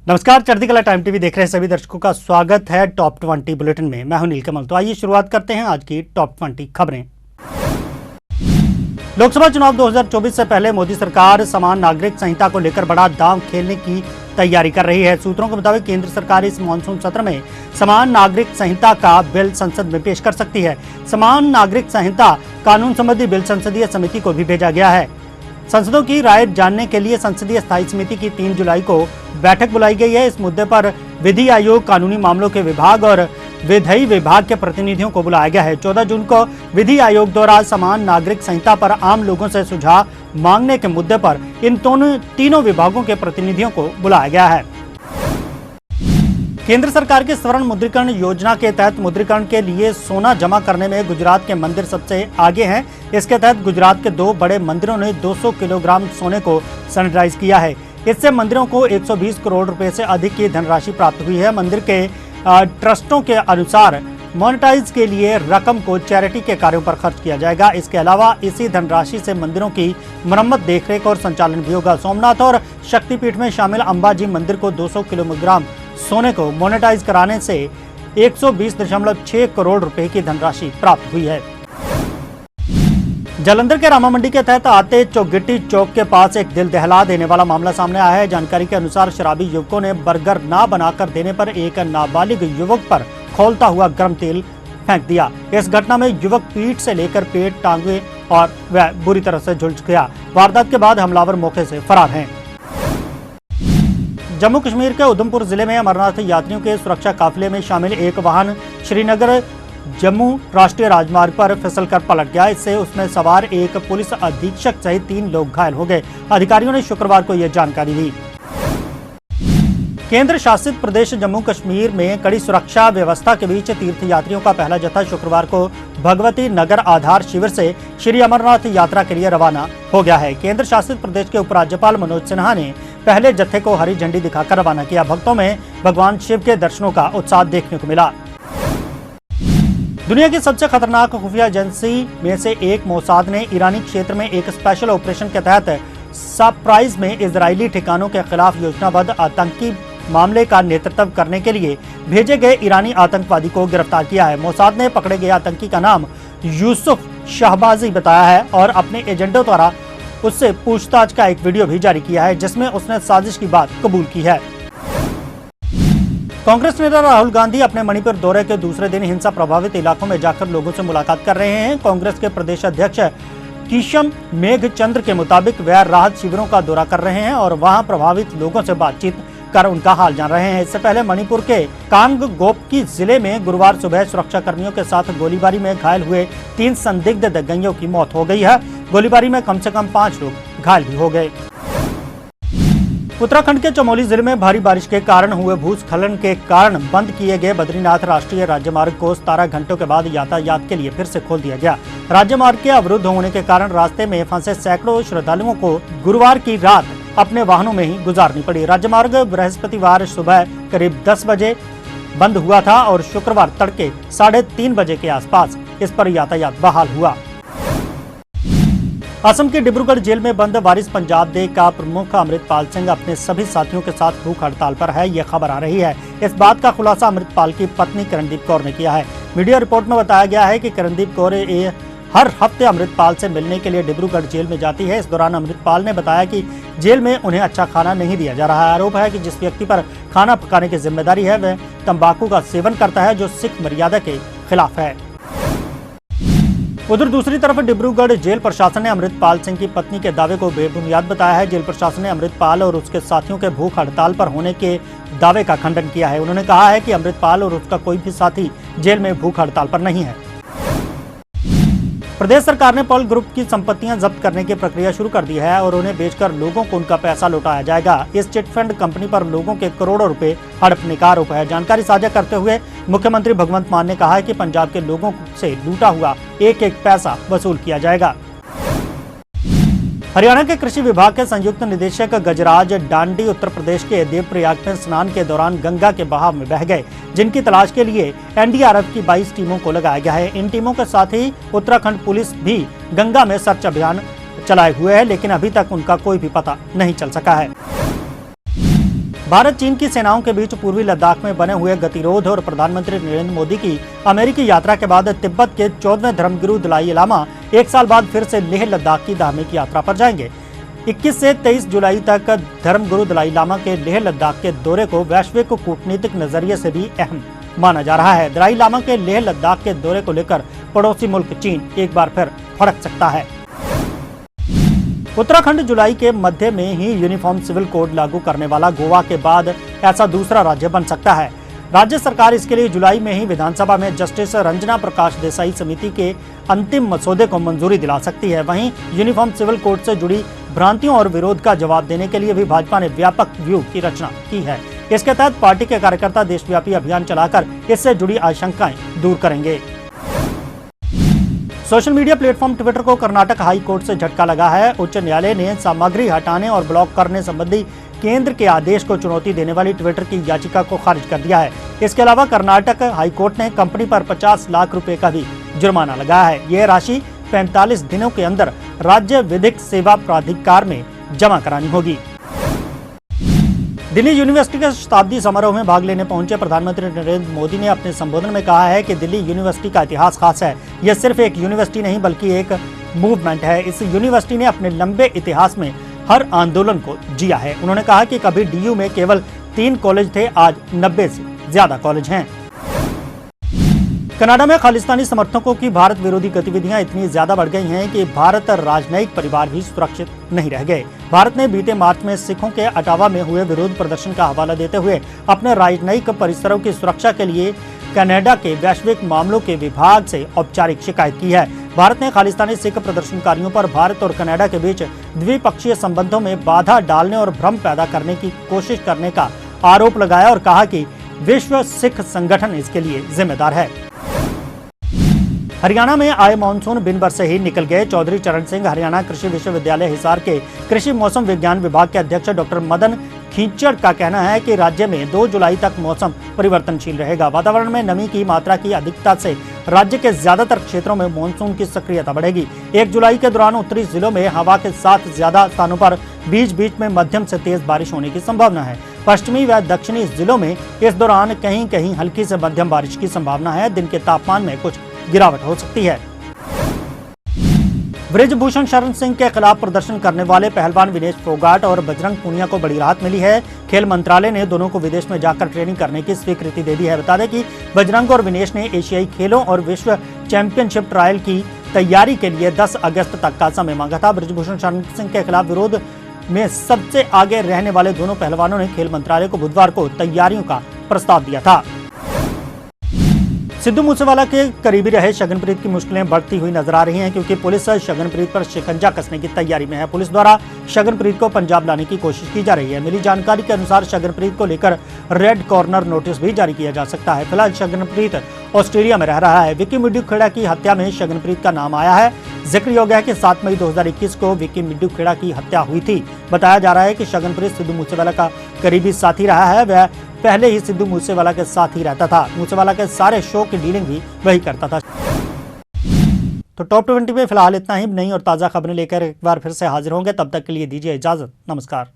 नमस्कार, चढ़ती कला टाइम टीवी देख रहे सभी दर्शकों का स्वागत है टॉप 20 बुलेटिन में। मैं हूं नीलकमल। तो आइए शुरुआत करते हैं आज की टॉप 20 खबरें। लोकसभा चुनाव 2024 से पहले मोदी सरकार समान नागरिक संहिता को लेकर बड़ा दांव खेलने की तैयारी कर रही है। सूत्रों के मुताबिक केंद्र सरकार इस मानसून सत्र में समान नागरिक संहिता का बिल संसद में पेश कर सकती है। समान नागरिक संहिता कानून संबंधी बिल संसदीय समिति को भी भेजा गया है। संसदों की राय जानने के लिए संसदीय स्थायी समिति की 3 जुलाई को बैठक बुलाई गई है। इस मुद्दे पर विधि आयोग, कानूनी मामलों के विभाग और विधि विभाग के प्रतिनिधियों को बुलाया गया है। 14 जून को विधि आयोग द्वारा समान नागरिक संहिता पर आम लोगों से सुझाव मांगने के मुद्दे पर इन तीनों विभागों के प्रतिनिधियों को बुलाया गया है। केंद्र सरकार की स्वर्ण मुद्रीकरण योजना के तहत मुद्रीकरण के लिए सोना जमा करने में गुजरात के मंदिर सबसे आगे हैं। इसके तहत गुजरात के 2 बड़े मंदिरों ने 200 किलोग्राम सोने को सैनिटाइज किया है। इससे मंदिरों को 120 करोड़ रुपए से अधिक की धनराशि प्राप्त हुई है। मंदिर के ट्रस्टों के अनुसार मोनेटाइज के लिए रकम को चैरिटी के कार्यों पर खर्च किया जाएगा। इसके अलावा इसी धनराशि से मंदिरों की मरम्मत, देखरेख और संचालन भी होगा। सोमनाथ और शक्तिपीठ में शामिल अंबाजी मंदिर को 200 किलोग्राम सोने को मोनेटाइज कराने से 120.6 करोड़ रुपए की धनराशि प्राप्त हुई है। जालंधर के रामा मंडी के तहत आते चौगिट्टी चौक के पास एक दिल दहला देने वाला मामला सामने आया है। जानकारी के अनुसार शराबी युवकों ने बर्गर ना बनाकर देने पर एक नाबालिग युवक पर खौलता हुआ गर्म तेल फेंक दिया। इस घटना में युवक पीठ से लेकर पेट, टांगे और वह बुरी तरह से झुलस गया। वारदात के बाद हमलावर मौके से फरार हैं। जम्मू कश्मीर के उधमपुर जिले में अमरनाथ यात्रियों के सुरक्षा काफिले में शामिल एक वाहन श्रीनगर जम्मू राष्ट्रीय राजमार्ग पर फिसलकर पलट गया। इससे उसमें सवार एक पुलिस अधीक्षक सहित 3 लोग घायल हो गए। अधिकारियों ने शुक्रवार को यह जानकारी दी। केंद्र शासित प्रदेश जम्मू कश्मीर में कड़ी सुरक्षा व्यवस्था के बीच तीर्थयात्रियों का पहला जत्था शुक्रवार को भगवती नगर आधार शिविर से श्री अमरनाथ यात्रा के लिए रवाना हो गया है। केंद्र शासित प्रदेश के उपराज्यपाल मनोज सिन्हा ने पहले जत्थे को हरी झंडी दिखाकर रवाना किया। भक्तों में भगवान शिव के दर्शनों का उत्साह देखने को मिला। दुनिया की सबसे खतरनाक खुफिया एजेंसी में से एक मोसाद ने ईरानी क्षेत्र में एक स्पेशल ऑपरेशन के तहत सरप्राइज में इजरायली ठिकानों के खिलाफ योजनाबद्ध आतंकी मामले का नेतृत्व करने के लिए भेजे गए ईरानी आतंकवादी को गिरफ्तार किया है। मोसाद ने पकड़े गए आतंकी का नाम यूसुफ शाहबाजी बताया है और अपने एजेंटों द्वारा उससे पूछताछ का एक वीडियो भी जारी किया है, जिसमें उसने साजिश की बात कबूल की है। कांग्रेस नेता राहुल गांधी अपने मणिपुर दौरे के दूसरे दिन हिंसा प्रभावित इलाकों में जाकर लोगों से मुलाकात कर रहे हैं। कांग्रेस के प्रदेश अध्यक्ष किशम मेघचंद्र के मुताबिक वह राहत शिविरों का दौरा कर रहे हैं और वहां प्रभावित लोगों से बातचीत कर उनका हाल जान रहे हैं। इससे पहले मणिपुर के कांगगोपकी जिले में गुरुवार सुबह सुरक्षा कर्मियों के साथ गोलीबारी में घायल हुए 3 संदिग्ध दंगाइयों की मौत हो गई है। गोलीबारी में कम से कम 5 लोग घायल भी हो गए। उत्तराखंड के चमोली जिले में भारी बारिश के कारण हुए भूस्खलन के कारण बंद किए गए बद्रीनाथ राष्ट्रीय राज्यमार्ग को 17 घंटों के बाद यातायात के लिए फिर से खोल दिया गया। राज्यमार्ग के अवरुद्ध होने के कारण रास्ते में फंसे सैकड़ों श्रद्धालुओं को गुरुवार की रात अपने वाहनों में ही गुजारनी पड़ी। राज्यमार्ग बृहस्पतिवार सुबह करीब 10 बजे बंद हुआ था और शुक्रवार तड़के 3:30 बजे के आसपास इस पर यातायात बहाल हुआ। असम के डिब्रूगढ़ जेल में बंद वारिस पंजाब दे का प्रमुख अमृतपाल सिंह अपने सभी साथियों के साथ भूख हड़ताल पर है। यह खबर आ रही है। इस बात का खुलासा अमृतपाल की पत्नी किरणदीप कौर ने किया है। मीडिया रिपोर्ट में बताया गया है कि किरणदीप कौर हर हफ्ते अमृतपाल से मिलने के लिए डिब्रूगढ़ जेल में जाती है। इस दौरान अमृतपाल ने बताया कि जेल में उन्हें अच्छा खाना नहीं दिया जा रहा है। आरोप है कि जिस व्यक्ति पर खाना पकाने की जिम्मेदारी है वह तंबाकू का सेवन करता है, जो सिख मर्यादा के खिलाफ है। उधर दूसरी तरफ डिब्रूगढ़ जेल प्रशासन ने अमृतपाल सिंह की पत्नी के दावे को बेबुनियाद बताया है। जेल प्रशासन ने अमृतपाल और उसके साथियों के भूख हड़ताल पर होने के दावे का खंडन किया है। उन्होंने कहा है कि अमृतपाल और उसका कोई भी साथी जेल में भूख हड़ताल पर नहीं है। प्रदेश सरकार ने पर्ल ग्रुप की संपत्तियां जब्त करने की प्रक्रिया शुरू कर दी है और उन्हें बेचकर लोगों को उनका पैसा लौटाया जाएगा। इस चिटफंड कंपनी पर लोगों के करोड़ों रुपए हड़पने का आरोप है। जानकारी साझा करते हुए मुख्यमंत्री भगवंत मान ने कहा है कि पंजाब के लोगों से लूटा हुआ एक एक पैसा वसूल किया जाएगा। हरियाणा के कृषि विभाग के संयुक्त निदेशक गजराज डांडी उत्तर प्रदेश के देवप्रयाग में स्नान के दौरान गंगा के बहाव में बह गए, जिनकी तलाश के लिए एनडीआरएफ की 22 टीमों को लगाया गया है। इन टीमों के साथ ही उत्तराखंड पुलिस भी गंगा में सर्च अभियान चलाए हुए है, लेकिन अभी तक उनका कोई भी पता नहीं चल सका है। भारत चीन की सेनाओं के बीच पूर्वी लद्दाख में बने हुए गतिरोध और प्रधानमंत्री नरेंद्र मोदी की अमेरिकी यात्रा के बाद तिब्बत के 14वें धर्मगुरु दलाई लामा एक साल बाद फिर से लेह लद्दाख की धार्मिक यात्रा पर जाएंगे। 21 से 23 जुलाई तक धर्मगुरु दलाई लामा के लेह लद्दाख के दौरे को वैश्विक कूटनीतिक नजरिए से भी अहम माना जा रहा है। दलाई लामा के लेह लद्दाख के दौरे को लेकर पड़ोसी मुल्क चीन एक बार फिर भड़क सकता है। उत्तराखंड जुलाई के मध्य में ही यूनिफॉर्म सिविल कोड लागू करने वाला गोवा के बाद ऐसा दूसरा राज्य बन सकता है। राज्य सरकार इसके लिए जुलाई में ही विधानसभा में जस्टिस रंजना प्रकाश देसाई समिति के अंतिम मसौदे को मंजूरी दिला सकती है। वहीं यूनिफॉर्म सिविल कोड से जुड़ी भ्रांतियों और विरोध का जवाब देने के लिए भी भाजपा ने व्यापक व्यूह की रचना की है। इसके तहत पार्टी के कार्यकर्ता देशव्यापी अभियान चलाकर इससे जुड़ी आशंकाएं दूर करेंगे। सोशल मीडिया प्लेटफॉर्म ट्विटर को कर्नाटक हाई कोर्ट से झटका लगा है। उच्च न्यायालय ने सामग्री हटाने और ब्लॉक करने संबंधी केंद्र के आदेश को चुनौती देने वाली ट्विटर की याचिका को खारिज कर दिया है। इसके अलावा कर्नाटक हाई कोर्ट ने कंपनी पर 50 लाख रुपए का भी जुर्माना लगाया है। यह राशि 45 दिनों के अंदर राज्य विधिक सेवा प्राधिकार में जमा करानी होगी। दिल्ली यूनिवर्सिटी के शताब्दी समारोह में भाग लेने पहुंचे प्रधानमंत्री नरेंद्र मोदी ने अपने संबोधन में कहा है कि दिल्ली यूनिवर्सिटी का इतिहास खास है। यह सिर्फ एक यूनिवर्सिटी नहीं बल्कि एक मूवमेंट है। इस यूनिवर्सिटी ने अपने लंबे इतिहास में हर आंदोलन को जिया है। उन्होंने कहा कि कभी डीयू में केवल 3 कॉलेज थे, आज 90 से ज्यादा कॉलेज हैं। कनाडा में खालिस्तानी समर्थकों की भारत विरोधी गतिविधियां इतनी ज्यादा बढ़ गई हैं कि भारत राजनयिक परिवार भी सुरक्षित नहीं रह गए। भारत ने बीते मार्च में सिखों के अटावा में हुए विरोध प्रदर्शन का हवाला देते हुए अपने राजनयिक परिसरों की सुरक्षा के लिए कनाडा के वैश्विक मामलों के विभाग से औपचारिक शिकायत की है। भारत ने खालिस्तानी सिख प्रदर्शनकारियों पर भारत और कनाडा के बीच द्विपक्षीय संबंधों में बाधा डालने और भ्रम पैदा करने की कोशिश करने का आरोप लगाया और कहा कि विश्व सिख संगठन इसके लिए जिम्मेदार है। हरियाणा में आए मानसून बिन बरसे ही निकल गए। चौधरी चरण सिंह हरियाणा कृषि विश्वविद्यालय हिसार के कृषि मौसम विज्ञान विभाग के अध्यक्ष डॉक्टर मदन खींचड़ का कहना है कि राज्य में 2 जुलाई तक मौसम परिवर्तनशील रहेगा। वातावरण में नमी की मात्रा की अधिकता से राज्य के ज्यादातर क्षेत्रों में मानसून की सक्रियता बढ़ेगी। 1 जुलाई के दौरान उत्तरी जिलों में हवा के साथ ज्यादा स्थानों पर बीच बीच में मध्यम से तेज बारिश होने की संभावना है। पश्चिमी व दक्षिणी जिलों में इस दौरान कहीं कहीं हल्की से मध्यम बारिश की संभावना है। दिन के तापमान में कुछ गिरावट हो सकती है। ब्रिजभूषण शरण सिंह के खिलाफ प्रदर्शन करने वाले पहलवान विनेश फोगाट और बजरंग पूनिया को बड़ी राहत मिली है। खेल मंत्रालय ने दोनों को विदेश में जाकर ट्रेनिंग करने की स्वीकृति दे दी है। बता दें कि बजरंग और विनेश ने एशियाई खेलों और विश्व चैंपियनशिप ट्रायल की तैयारी के लिए 10 अगस्त तक का समय मांगा था। ब्रिजभूषण शरण सिंह के खिलाफ विरोध में सबसे आगे रहने वाले दोनों पहलवानों ने खेल मंत्रालय को बुधवार को तैयारियों का प्रस्ताव दिया था। सिद्धू मूसेवाला के करीबी रहे शगनप्रीत की मुश्किलें बढ़ती हुई नजर आ रही हैं, क्योंकि पुलिस शगनप्रीत पर शिकंजा कसने की तैयारी में है। पुलिस द्वारा शगनप्रीत को पंजाब लाने की कोशिश की जा रही है। मिली जानकारी के अनुसार शगनप्रीत को लेकर रेड कॉर्नर नोटिस भी जारी किया जा सकता है। फिलहाल शगनप्रीत ऑस्ट्रेलिया में रह रहा है। विक्की मिड्डू खेड़ा की हत्या में शगनप्रीत का नाम आया है। जिक्र योग्य है कि 7 मई 2021 को विक्की मिड्डू खेड़ा की हत्या हुई थी। बताया जा रहा है कि शगनप्रीत सिद्धू मूसेवाला का करीबी साथी रहा है। वह पहले ही सिद्धू मूसेवाला के साथ ही रहता था। मूसेवाला के सारे शो की डीलिंग भी वही करता था। तो टॉप 20 में फिलहाल इतना ही। नई और ताज़ा खबरें लेकर एक बार फिर से हाजिर होंगे। तब तक के लिए दीजिए इजाजत। नमस्कार।